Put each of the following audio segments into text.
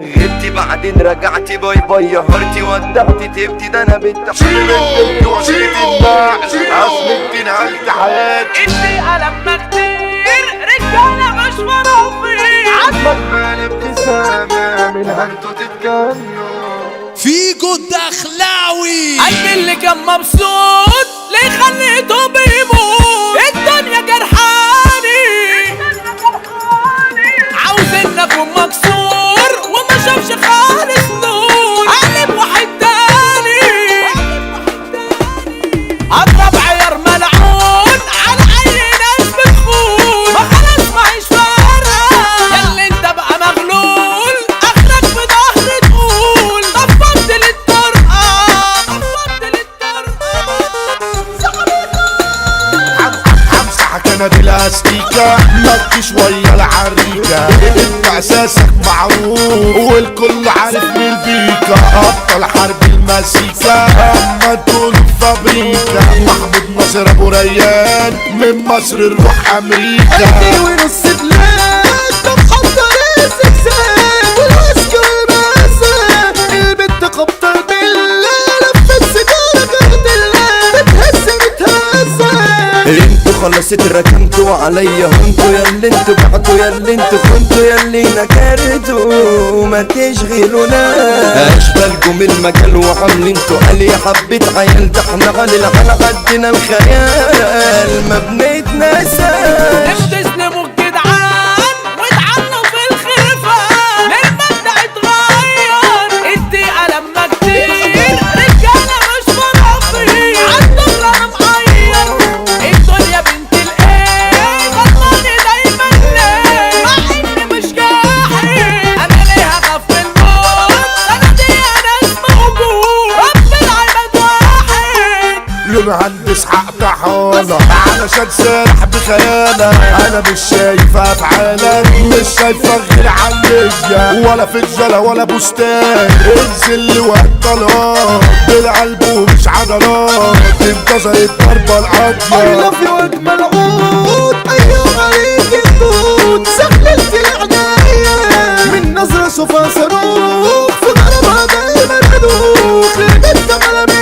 غبتي بعدين رجعتي باي باي هرتي ودعتي تبتي ده انا بنت شيل البنت وشيل النعل اصلك نهاية حياتي انتي لما كتير رجالة مش فرافير عمك مال ابتسامة منها انتوا تتجنوا فيجو الدخلاوي قلبي اللي كان مبسوط ليه خليته بيموت الدنيا جرحاني عاوز ان اكون مكسور وما شافش خالص نور قلب واحد تاني اضرب عيار ملعون على اي ناس بتخون ما خلاص معيش فارقه ياللي انت بقى مغلول اخرك في ظهري تقول طفلت للطرقه همسحك انا بالاستيكة نطي شوية العريكة انت اساسك معروف والكل عارف مين البيكا ابطال حرب المزيكا اما انتوا الفابريكا محمود ناصر ابو ريان من مصر نروح امريكا ونص بلاد ده محضر الزجزاج والعسكر ماسك البنت خبطة بالله لفت سيجارة جهد الله بتهز انتوا خلاص اتركنتوا عليا انتوا ياللي انتوا بعتوا ياللي انتوا كنتوا ياللي نكرتوا ما تشغلونا اشبالكم المجال وعاملين تقال يا حبة عيال ده احنا على قدنا الخيال ما بنتنساش تستسلموا الجدعان واتعنوا في الخلفان للمبدأ اتغير الدقيقة لما كتير رجالة مش فرافير عالدغري انا مغير الدنيا بنت الايه غلطاني دايما ليه مع اني مش جاحد انا ليه هخاف من الموت انا دي ناس موجود رب العباد واحد المهندس حق طحالة علشان سارح بخيالة انا مش شايف افعالك مش شايفة غير عليا ولا فجلة ولا بستان انزل وقت طلقات بالقلب ومش عضلات انتظر الضربة I القاضية love you اجمل عود ايوه عليك الدود سخلت العناية من نظرة شوفها صاروخ في ضربها دايما بدوخ البنت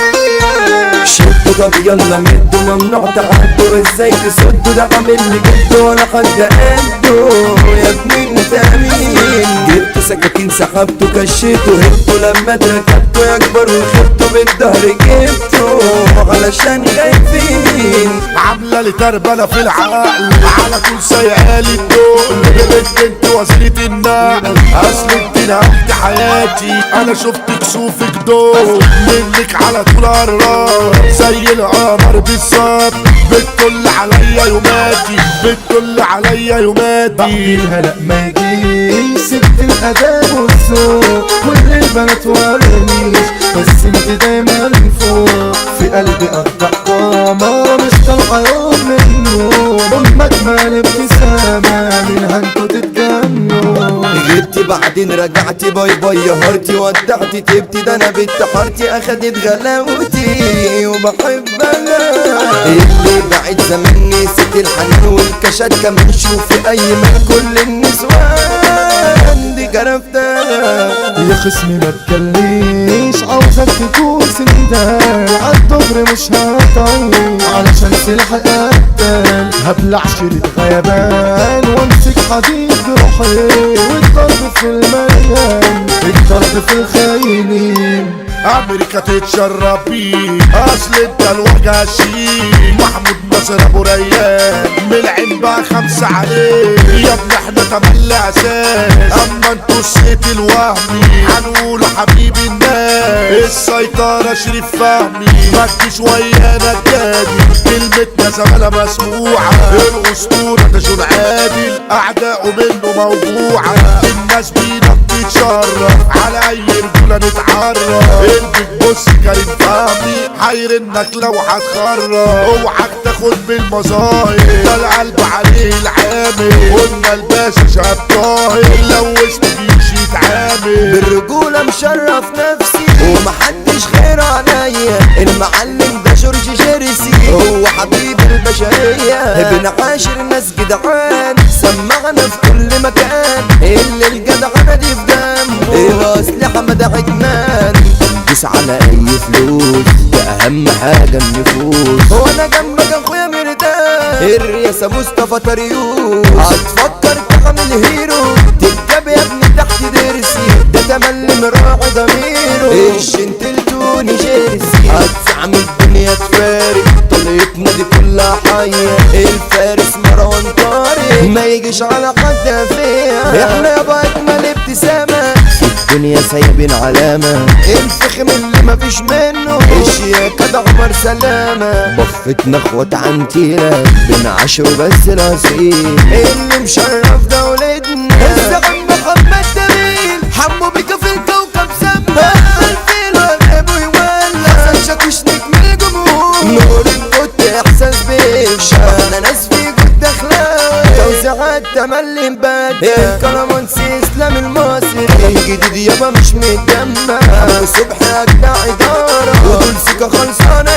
ملامية شدوا طب يلا مدوا ممنوع تعدوا ازاي تسدوا ده عامل لي جدوا ولا حد قدوا يا ابني انت مين جبتوا سكاكين سحبتوا كشيتوا هبتوا لما اتركبتوا يا كبر وخبتوا بالظهر جبتوا علشان خايفين عاملة لي تربلة في العقل على طول سايقالي الدول انت وزيرة النقل اصل انت نهاية حياتي انا شفت كسوفك دول منك على طول قرار زي القمر بالظبط بتطل عليا يوماتي بتطل عليا يوماتي الهلق ما يجيش ست الاداب والذوق كل البنات ورنيش بس انت دايما فوق في قلبي اخدع قمر مش طالعه يوم من النوم امك مال ابتسامه منها انتوا تتجنوا جبتي بعدين رجعتي باي باي هرتي ودعتي تبتي ده انا بنت حارتي اخدت غلاوتي وبحبها اللي بعد زمان نسيت الحنان والكشات كمان شوفي اي ما كل النسوان دي جرفتها يا خصمي ما تكليش عاوزك تكون سندال عالدغري مش هطول علشان سلاحي قتال هبلع شريط غيبان وامسك حديد بروحي والضرب في المليان الضرب في الخاينين امريكا تتشرب بيه اصل انت الوجه شيك محمود ناصر ابو ريان من العين بقى 5 عليه يا ابني احنا تملي اساس اما انتوا الصيت الوهمي هنقول حبيب الناس السيطرة شريف فهمي مكي شوية نجادي كلمتنا زمالة مسموعة الاسطورة ده جون عادل اعداؤه منه موضوعة الناس بينا بتتشرف على اي رجولة نتعرف البيك بص كريم فهمي هيرنك لو هتخرج اوعك تاخد بالمظاهر ده القلب عليه العامل قلنا الباشا شاب طاهر لو وسط جيش يتعامل بالرجولة مشرف نفسي ومحدش خير عليا المعلم ده جورج جيرسي هو حبيب البشرية بنعاشر ناس جدعان سمعنا في كل مكان اللي الجدعنة دي في دمه دوس على اي فلوس، ده اهم حاجة النفوس. وانا جنبك اخويا مرتاح، الرئاسة مصطفى طريوس، هتفكر تعمل هيرو تتجاب يا ابني تحت درسي، ده تملي مراعي ضميره، الشنتلتوني جيرسي، هتزعم الدنيا تفارق، طليتنا دي كلها حية، الفارس مروان طارق ما يجيش على حد فيها، احنا يابا اجمل ابتسامة في الدنيا سايبين علامة، الفخم اللي مفيش منه، الشياكة ده عمر سلامة، بفتنا اخوات عنتيلة بنعشر بس الأصيل، اللي مشرف دولتنا الزعيم محمد جميل، حمو بيك في الكوكب سما، الفيل والابو يولع، حسن شاكوش نجم الجمهور، نور الكت احساس بيك، احنا ناس في جد اخلاق، توزيعات تملي مبادئ، الكلامونسي اسلام المصري، الجديد يابا مش متجمع، صبح اجدع ادارة، ودول سكة خلصانة